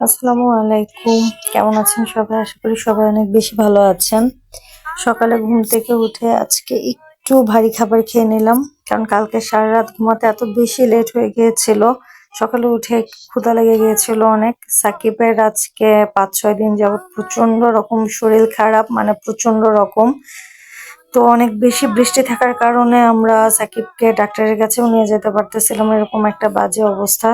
আসসালামু আলাইকুম। কেমন আছেন সবাই? আশা করি সবাই অনেক বেশি ভালো আছেন। সকালে ঘুম থেকে উঠে আজকে একটু ভারী খাবার খেয়ে নিলাম, কারণ কালকে সারা রাত ঘুমাতে এত বেশি লেট হয়ে গিয়েছিল। সকালে উঠে ক্ষুধা লেগে গিয়েছিল অনেক। সাকিবের আজকে ৫-৬ দিন যাবত প্রচন্ড রকম শরীর খারাপ, মানে প্রচন্ড রকম। তো অনেক বেশি বৃষ্টি থাকার কারণে আমরা সাকিবকে ডাক্তারের কাছেও নিয়ে যেতে পারতেছিলাম, এরকম একটা বাজে অবস্থা।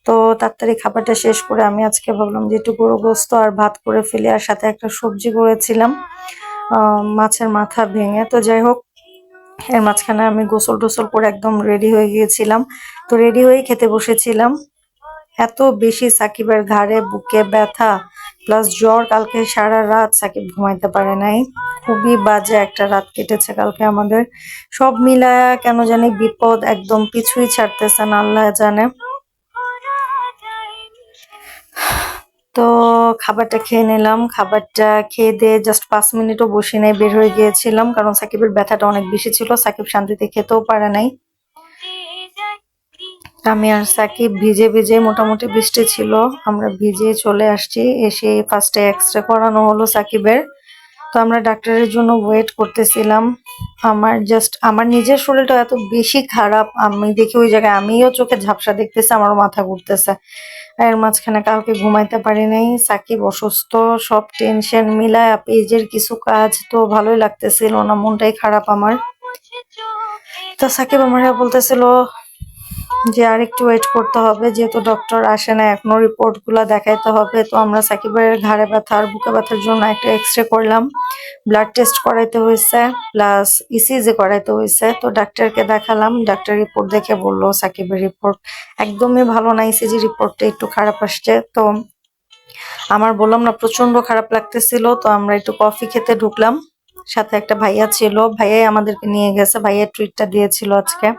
তো তাড়াতাড়ি খাবারটা শেষ করে আমি আজকে ভাবলাম যে একটু গরু গোস্ত আর ভাত করে ফেলি, আর সাথে একটা সবজি করেছিলাম মাছের মাথা ভেঙে। তো যাই হোক, এর মাঝখানে আমি গোসল টোসল করে একদম রেডি হয়ে গিয়েছিলাম। তো রেডি হয়েই খেতে বসেছিলাম। এত বেশি সাকিবের ঘাড়ে বুকে ব্যথা প্লাস জ্বর, কালকে সারা রাত সাকিব ঘুমাইতে পারে নাই। খুবই বাজে একটা রাত কেটেছে কালকে আমাদের। সব মিলায়া কেন জানি বিপদ, একদম পিছুই ছাড়তেছে না, আল্লাহ জানে। তো খাবারটা খেয়ে নিলাম। খাবারটা খেয়ে দিয়ে জাস্ট 5 মিনিটও বসে নাই, বের হয়ে গিয়েছিলাম, কারণ সাকিবের ব্যথাটা অনেক বেশি ছিল। সাকিব শান্তিতে খেতেও পারে নাই। আমি আর সাকিব ভিজে ভিজে, মোটামুটি বৃষ্টি ছিল, আমরা ভিজে চলে আসছি। এসে ফার্স্টে এক্সরে করানো হলো সাকিবের। তো আমরা ডাক্তারের জন্য ওয়েট করতেছিলাম। আমার নিজের শরীরটা এত বেশি খারাপ, আমি দেখি ওই জায়গায় আমিও চোখে ঝাপসা দেখতেছি, আমারও মাথা ঘুরতেছে। এর মাঝখানে কালকে ঘুমাইতে পারি নাই, সাকিব অসুস্থ, সব টেনশন মিলায় পেজের কিছু কাজ তো ভালোই লাগতেছিল না, মনটাই খারাপ আমার। তো সাকিব আমার বলতেছিল যে আর একটু ওয়েট করতে হবে, যেহেতু ডক্টর আসে না এখনো, রিপোর্ট গুলা দেখাইতে হবে। তো আমরা সাকিবের ঘাড়ে ব্যথা আর বুকে ব্যথার জন্য একটা এক্সরে করলাম, ব্লাড টেস্ট করাইতে হয়েছে, প্লাস ইসিজি করাইতে হয়েছে। তো ডাক্তারকে দেখালাম, ডাক্তার রিপোর্ট দেখে বললো সাকিবের রিপোর্ট একদমই ভালো না, ইসিজি রিপোর্টটা একটু খারাপ আসছে। তো আমার বললাম না, প্রচন্ড খারাপ লাগতেছিল। তো আমরা একটু কফি খেতে ঢুকলাম, সাথে একটা ভাইয়া ছিল, ভাইয়াই আমাদেরকে নিয়ে গেছে, ভাইয়া ট্রিটটা দিয়েছিল আজকে।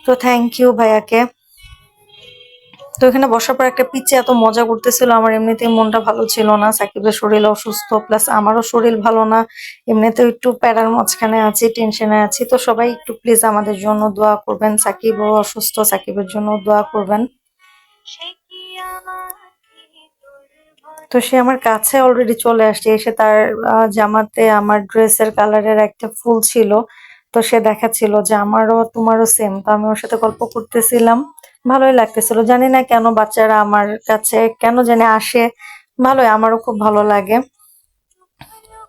তো থ্যাংক ইউ ভাইয়াকে। তো এখানে বসার পর একটা পিচ্চি এত মজা করতেছিল, আমার এমনিতেই মনটা ভালো ছিল না, সাকিবের শরীর অসুস্থ প্লাস আমারও শরীর ভালো না, এমনিতেও একটু প্যারার মাঝখানে আছি, টেনশনে আছি। তো সবাই একটু প্লিজ আমাদের জন্য দোয়া করবেন, সাকিবও অসুস্থ, সাকিবের জন্য দোয়া করবেন। তো সে আমার কাছে অলরেডি চলে আসছে, এসে তার জামাতে আমার ড্রেসের কালারের একটা ফুল ছিল। তো সে দেখাচ্ছিল যে আমারও তোমারও সেম। তো আমি ওর সাথে গল্প করতেছিলাম, ভালোই লাগতেছিল। জানি না কেন বাচ্চারা আমার কাছে কেন জানি আসে, ভালোই, আমারও খুব ভালো লাগে।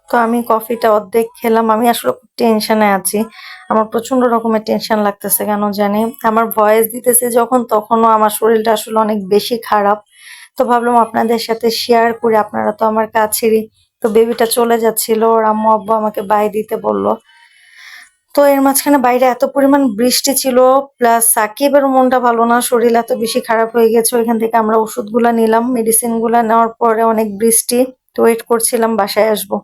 তো আমি কফিটা অর্ধেক খেলাম, আমি আসলে খুব টেনশনে আছি, আমার প্রচন্ড রকমের টেনশন লাগতেছে কেন জানি। আমার ভয়েস দিতেছে যখন, তখনও আমার শরীরটা আসলে অনেক বেশি খারাপ। তো ভাবলাম আপনাদের সাথে শেয়ার করি, আপনারা তো আমার কাছেরই। তো বেবিটা চলে যাচ্ছিল, ওর আম্মু আব্বু আমাকে বাই দিতে বললো। তো এর মাঝখানে বাইরে এত পরিমাণ বৃষ্টি ছিল, প্লাস সাকিবের মনটা ভালো না, শরীর এত বেশি খারাপ হয়ে গেছে। ওইখান থেকে আমরা ওষুধগুলা নিলাম, মেডিসিন গুলা নেওয়ার পরে অনেক বৃষ্টি, তো ওয়েট করছিলাম বাসায় আসবো।